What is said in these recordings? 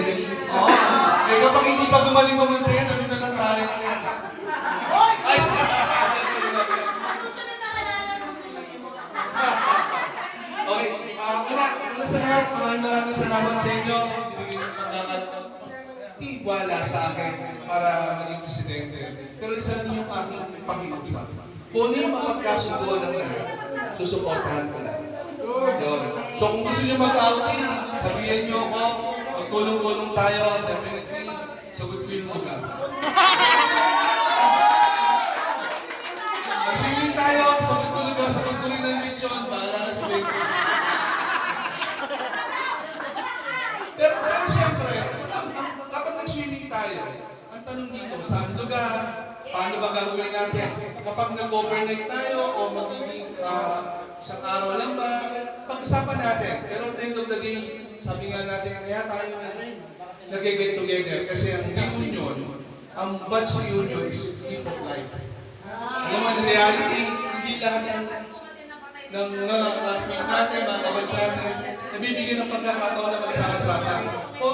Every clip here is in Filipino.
tendency. Eh kapag hindi pa gumaling mamuntihan, ano na lang talent niya? Ay! Okay, una sa lahat, maraming salamat sa inyo. Binigay ng pagkakatiwala sa akin para maging presidente. Pero isa lang yung aking pakiusap. Kung ano yung mapagkasunduan ng lahat, susuportahan ko lang. Yun. So kung gusto nyo mag-outing, sabihin nyo ako, magtulong-tulong tayo, definitely, sagot ko yung lugar. Mag-swimming tayo, sagot ko lugar, sagot ko rin ng lechon, bahala na sa lechon. Pero siyempre, kapag nag-swimming tayo, ang tanong dito, saan lugar, paano ba gagawin natin? Kapag nag-overnight tayo o magiging isang araw lang ba, pag-usapan natin. Pero at the end of the day, sabi nga natin, kaya tayo nag-get together. Kasi ang reunion, ang batch reunion is gift of life. Alam mo, in reality, hindi lahat ng mga classmates natin, mga kabatch natin, nabibigyan ng pagkakataon na magsama-sama. O,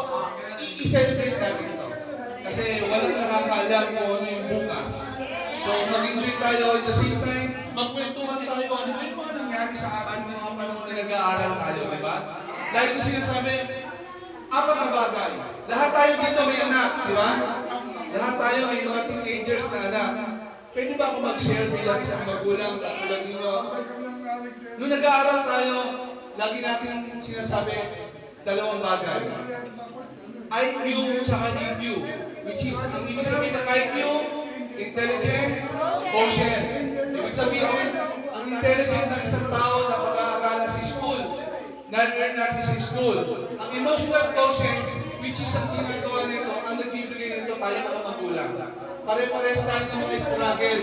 i-celebrate natin ito. Kasi walang nakakaalam kung ano yung bukas. So, mag-enjoy tayo at the same time, magkwentuhan tayo. Ano ba yung mga nangyari sa atin ng mga panahon na nag-aaral tayo, di ba? Dahil ko sinasabi, apat na bagay. Lahat tayo dito may anak, di ba? Lahat tayo ay mga teenagers na anak. Pwede ba ako mag-share bilang isang magulang katulad ninyo? Nung nag-aaral tayo, lagi natin sinasabi, dalawang bagay. IQ tsaka EQ. Which is, ang ibig sabihin ng IQ, intelligent, quotient. Ibig sabihin, ang intelligent ng isang tao na pag-aaralan sa school, na-learn natin sa school. Ang emotional quotient, which is ang ginagawa nito, ang nagbibigay nito tayo mga magulang. Pare-pares tayo ng mga struggle.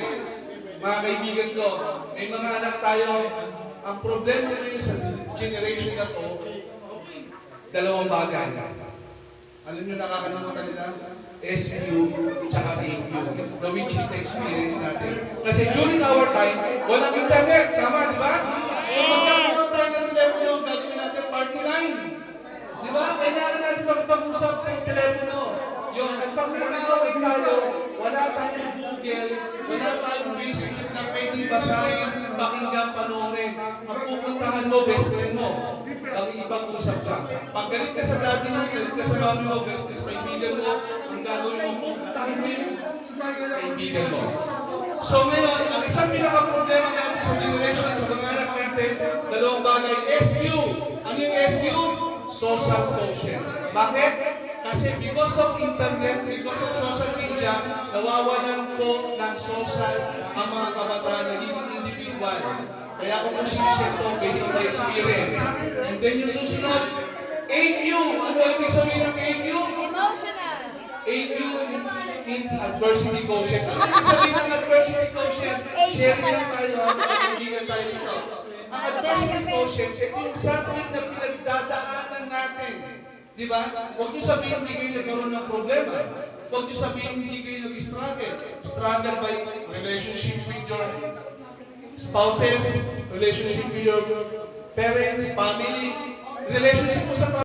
Mga kaibigan ko, may mga anak tayo, ang problema ngayon sa generation na to, dalawang bagay. Alam nyo, nakakalimutan nila? SQ, tsaka AQ, which is the experience natin. Kasi during our time, walang internet, tama, di ba? Kung magkakaroon tayo ng telepono, gagawin natin party line. Di ba? Kailangan natin makipag-usap sa telepono. Yun, at pag may kaaway tayo, wala tayong Google, wala tayong Facebook na pwedeng basahin, pakinggan, panoorin. Ang pupuntahan mo, best friend mo. Pakikipag-usap ka. Pag galit ka sa daddy mo, galit ka sa mami mo, galit ka sa kaibigan mo, ang gagawin mo, pupuntahan mo yung kaibigan mo. So ngayon, ang isang pinaka-problema natin sa generation, sa mga anak natin, dalawang bagay, SQ. Ano yung SQ? Social quotient. Bakit? Kasi because of internet, because of social media, nawawalan po ng social ang mga kabataan, nagiging individual. Kaya ako po sinishare ito based on my experience. And then yung susunod, AQ. Ano ibig sabihin ng AQ? Emotional. AQ means adversity quotient. Ano ibig sabihin ng adversity quotient? Sharing lang tayo, kaibigan tayo dito. Ang adversity quotient, ito yung something na pinagdadaanan natin. Di ba? Huwag niyo sabihin hindi kayo nagkaroon ng problema. Huwag niyo sabihin hindi kayo nag-struggle. Struggle by relationship with your spouses, relationship with your parents, family, relationship mo sa